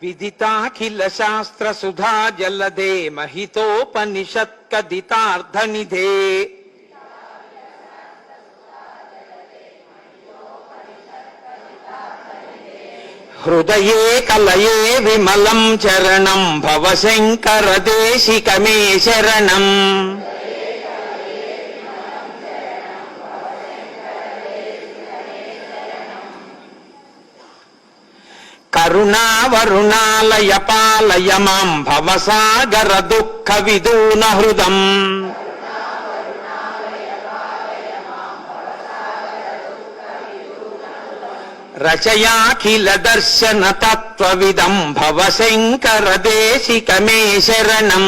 విదితాఖిల శాస్త్ర సుధా జలదే మహితోపనిషత్కదితార్థనిధే హృదయే కలయే విమలం చరణం భవశంకర దేశికమే శరణం. కరుణావరుణాలయ పాలయ మాం భవసాగర దుఃఖ విదూన హృదం. రచయాఖిల దర్శన తత్వవిదం భవశంకర దేశికమే శరణం.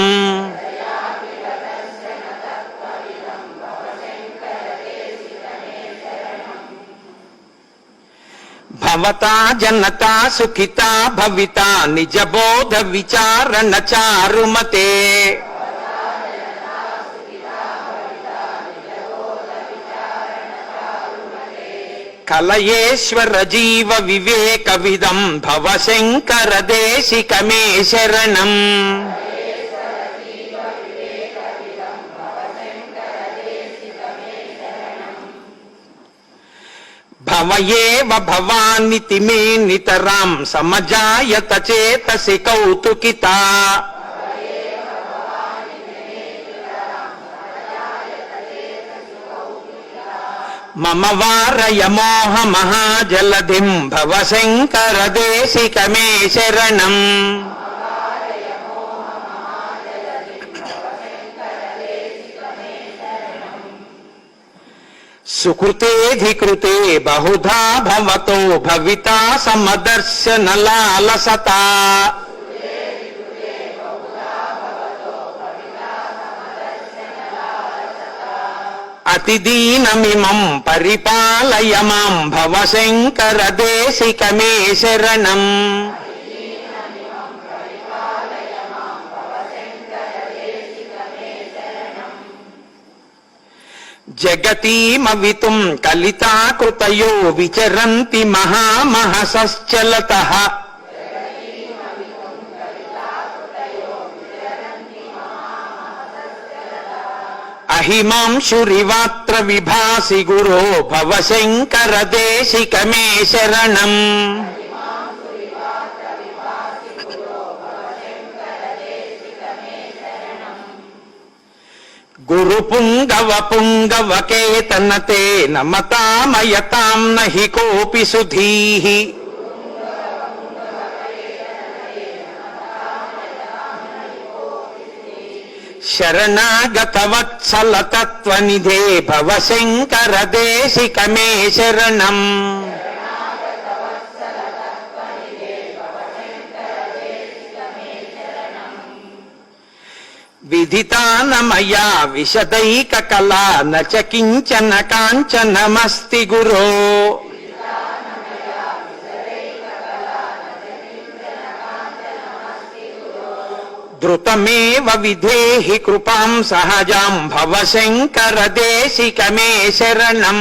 భవతా జనతా సుఖితా భవితా నిజబోధ విచారణ చారుమతే. కలయేశ్వర జీవ వివేక విదం భవశంకర దేశికమే శరణం. భవయేవ భవానితి మే నితరాం సమజాయత చేతసి కౌతుకితా. మమ వారయ మోహ మహాజలధిం భవశంకర దేశికమే శరణం. సుకృతేధికృతే బహుధా భవతో భవితా సమదర్శన లాలసతా. అతిదీనమిమం పరిపాలయ మాం భవశంకర దేశికమే శరణం. జగతీమవితుం కలితాకృతయో విచరంతి మహామహసశ్చలతః. అహిమాంశురివాత్ర విభాసి గురో భవశంకర దేశికమే శరణం. గురు పుంగవ పుంగవ కేతనతే నమతామయతాం నహి కోపి సుధీః. శరణాగత వత్సల తత్వనిధే భవశంకర దేశికమే శరణం. విదితానమయా విశదైక కళా నచ కించన కాంచనమస్తి గురో. ధృతమేవ విధేహి కృపాం సహజాం భవశంకర దేశికమే శరణం.